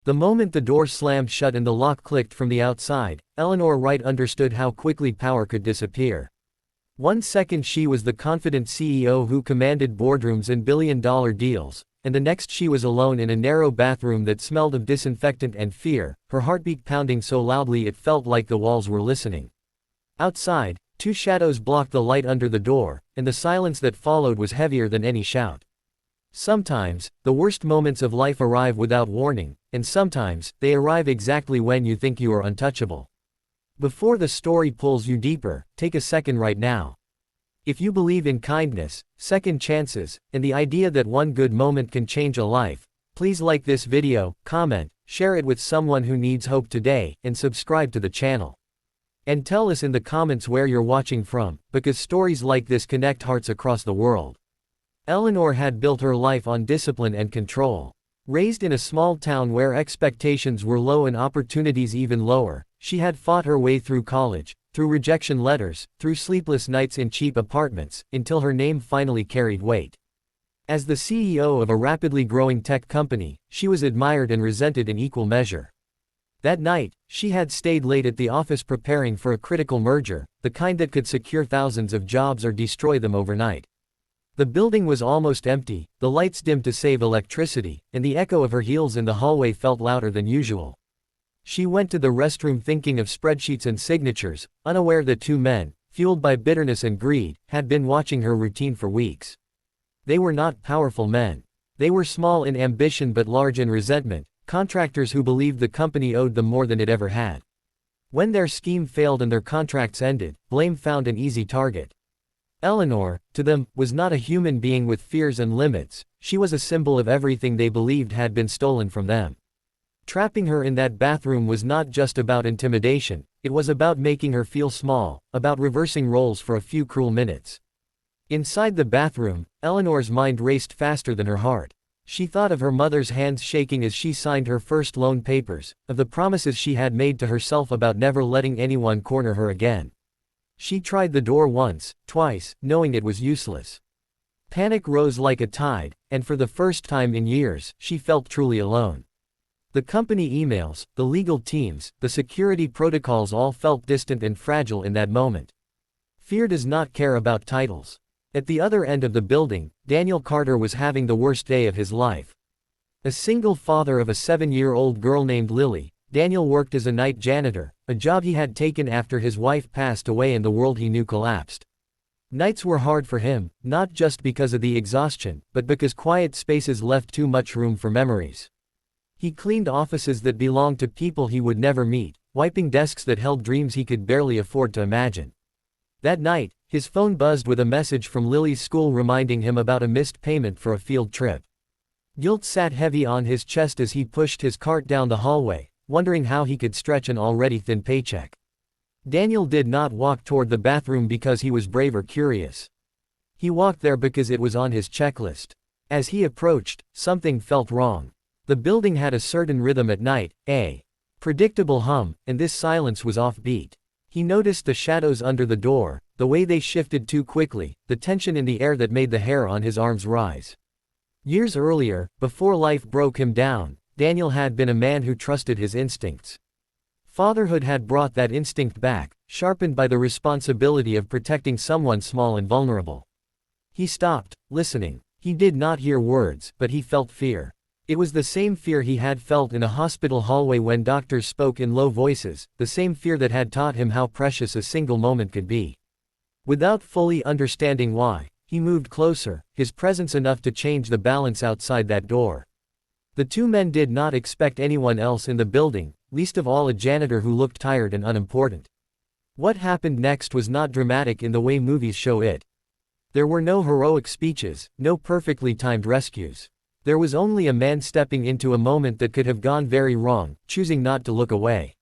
The moment the door slammed shut and the lock clicked from the outside, Eleanor Wright understood how quickly power could disappear. 1 second she was the confident CEO who commanded boardrooms and billion-dollar deals, and the next she was alone in a narrow bathroom that smelled of disinfectant and fear, her heartbeat pounding so loudly it felt like the walls were listening. Outside, two shadows blocked the light under the door, and the silence that followed was heavier than any shout. Sometimes, the worst moments of life arrive without warning, and sometimes, they arrive exactly when you think you are untouchable. Before the story pulls you deeper, take a second right now. If you believe in kindness, second chances, and the idea that one good moment can change a life, please like this video, comment, share it with someone who needs hope today, and subscribe to the channel. And tell us in the comments where you're watching from, because stories like this connect hearts across the world. Eleanor had built her life on discipline and control. Raised in a small town where expectations were low and opportunities even lower, she had fought her way through college, through rejection letters, through sleepless nights in cheap apartments, until her name finally carried weight. As the CEO of a rapidly growing tech company, she was admired and resented in equal measure. That night, she had stayed late at the office preparing for a critical merger, the kind that could secure thousands of jobs or destroy them overnight. The building was almost empty, the lights dimmed to save electricity, and the echo of her heels in the hallway felt louder than usual. She went to the restroom thinking of spreadsheets and signatures, unaware that two men, fueled by bitterness and greed, had been watching her routine for weeks. They were not powerful men. They were small in ambition but large in resentment, contractors who believed the company owed them more than it ever had. When their scheme failed and their contracts ended, blame found an easy target. Eleanor, to them, was not a human being with fears and limits, she was a symbol of everything they believed had been stolen from them. Trapping her in that bathroom was not just about intimidation, it was about making her feel small, about reversing roles for a few cruel minutes. Inside the bathroom, Eleanor's mind raced faster than her heart. She thought of her mother's hands shaking as she signed her first loan papers, of the promises she had made to herself about never letting anyone corner her again. She tried the door once, twice, knowing it was useless. Panic rose like a tide, and for the first time in years, she felt truly alone. The company emails, the legal teams, the security protocols all felt distant and fragile in that moment. Fear does not care about titles. At the other end of the building, Daniel Carter was having the worst day of his life. A single father of a 7-year-old girl named Lily, Daniel worked as a night janitor, a job he had taken after his wife passed away and the world he knew collapsed. Nights were hard for him, not just because of the exhaustion, but because quiet spaces left too much room for memories. He cleaned offices that belonged to people he would never meet, wiping desks that held dreams he could barely afford to imagine. That night, his phone buzzed with a message from Lily's school reminding him about a missed payment for a field trip. Guilt sat heavy on his chest as he pushed his cart down the hallway, wondering how he could stretch an already thin paycheck. Daniel did not walk toward the bathroom because he was brave or curious. He walked there because it was on his checklist. As he approached, something felt wrong. The building had a certain rhythm at night, a predictable hum, and this silence was offbeat. He noticed the shadows under the door, the way they shifted too quickly, the tension in the air that made the hair on his arms rise. Years earlier, before life broke him down, Daniel had been a man who trusted his instincts. Fatherhood had brought that instinct back, sharpened by the responsibility of protecting someone small and vulnerable. He stopped, listening. He did not hear words, but he felt fear. It was the same fear he had felt in a hospital hallway when doctors spoke in low voices, the same fear that had taught him how precious a single moment could be. Without fully understanding why, he moved closer, his presence enough to change the balance outside that door. The two men did not expect anyone else in the building, least of all a janitor who looked tired and unimportant. What happened next was not dramatic in the way movies show it. There were no heroic speeches, no perfectly timed rescues. There was only a man stepping into a moment that could have gone very wrong, choosing not to look away.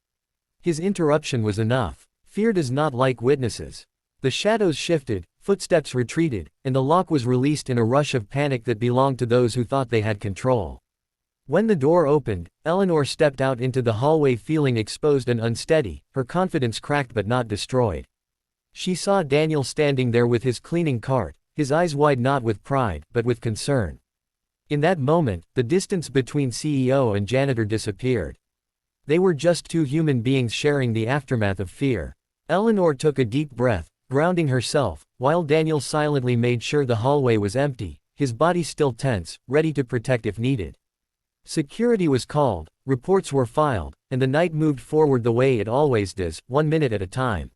His interruption was enough. Fear does not like witnesses. The shadows shifted, footsteps retreated, and the lock was released in a rush of panic that belonged to those who thought they had control. When the door opened, Eleanor stepped out into the hallway feeling exposed and unsteady, her confidence cracked but not destroyed. She saw Daniel standing there with his cleaning cart, his eyes wide not with pride, but with concern. In that moment, the distance between CEO and janitor disappeared. They were just two human beings sharing the aftermath of fear. Eleanor took a deep breath, grounding herself, while Daniel silently made sure the hallway was empty, his body still tense, ready to protect if needed. Security was called, reports were filed, and the night moved forward the way it always does, 1 minute at a time.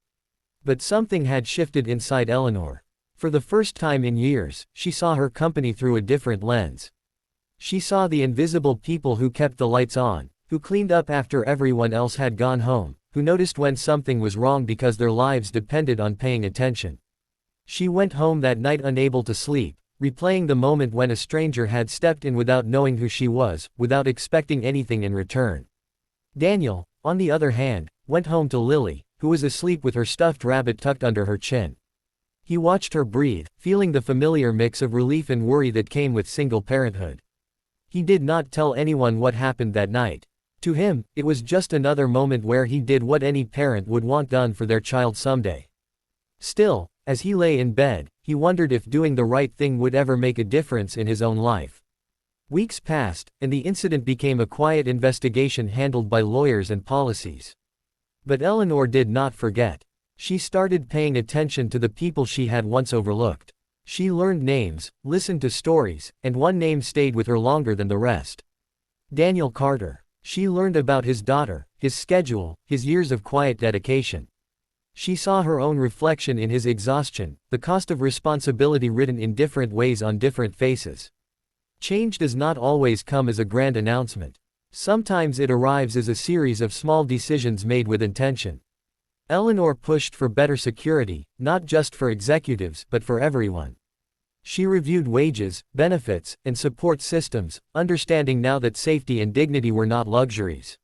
But something had shifted inside Eleanor. For the first time in years, she saw her company through a different lens. She saw the invisible people who kept the lights on, who cleaned up after everyone else had gone home, who noticed when something was wrong because their lives depended on paying attention. She went home that night unable to sleep, replaying the moment when a stranger had stepped in without knowing who she was, without expecting anything in return. Daniel, on the other hand, went home to Lily, who was asleep with her stuffed rabbit tucked under her chin. He watched her breathe, feeling the familiar mix of relief and worry that came with single parenthood. He did not tell anyone what happened that night. To him, it was just another moment where he did what any parent would want done for their child someday. Still, as he lay in bed, he wondered if doing the right thing would ever make a difference in his own life. Weeks passed, and the incident became a quiet investigation handled by lawyers and policies. But Eleanor did not forget. She started paying attention to the people she had once overlooked. She learned names, listened to stories, and one name stayed with her longer than the rest. Daniel Carter. She learned about his daughter, his schedule, his years of quiet dedication. She saw her own reflection in his exhaustion, the cost of responsibility written in different ways on different faces. Change does not always come as a grand announcement. Sometimes it arrives as a series of small decisions made with intention. Eleanor pushed for better security, not just for executives but for everyone. She reviewed wages, benefits, and support systems, understanding now that safety and dignity were not luxuries.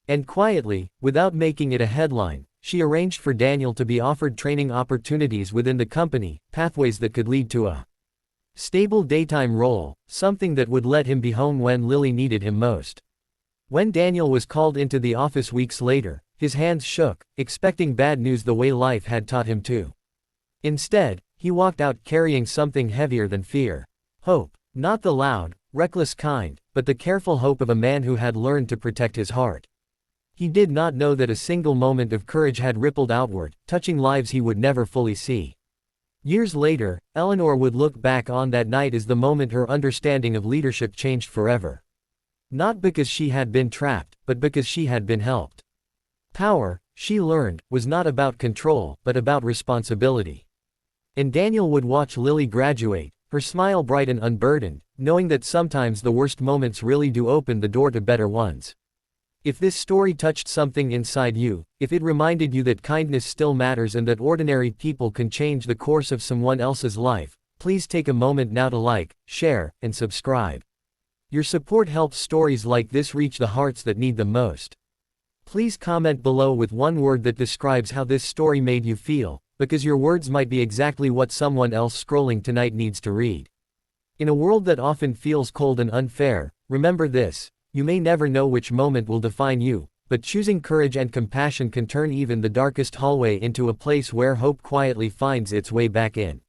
And quietly, without making it a headline, she arranged for Daniel to be offered training opportunities within the company, pathways that could lead to a stable daytime role, something that would let him be home when Lily needed him most. When Daniel was called into the office weeks later, his hands shook, expecting bad news the way life had taught him to. Instead, he walked out carrying something heavier than fear. Hope. Not the loud, reckless kind, but the careful hope of a man who had learned to protect his heart. He did not know that a single moment of courage had rippled outward, touching lives he would never fully see. Years later, Eleanor would look back on that night as the moment her understanding of leadership changed forever. Not because she had been trapped, but because she had been helped. Power, she learned, was not about control, but about responsibility. And Daniel would watch Lily graduate, her smile bright and unburdened, knowing that sometimes the worst moments really do open the door to better ones. If this story touched something inside you, if it reminded you that kindness still matters and that ordinary people can change the course of someone else's life, please take a moment now to like, share, and subscribe. Your support helps stories like this reach the hearts that need them most. Please comment below with one word that describes how this story made you feel, because your words might be exactly what someone else scrolling tonight needs to read. In a world that often feels cold and unfair, remember this: you may never know which moment will define you, but choosing courage and compassion can turn even the darkest hallway into a place where hope quietly finds its way back in.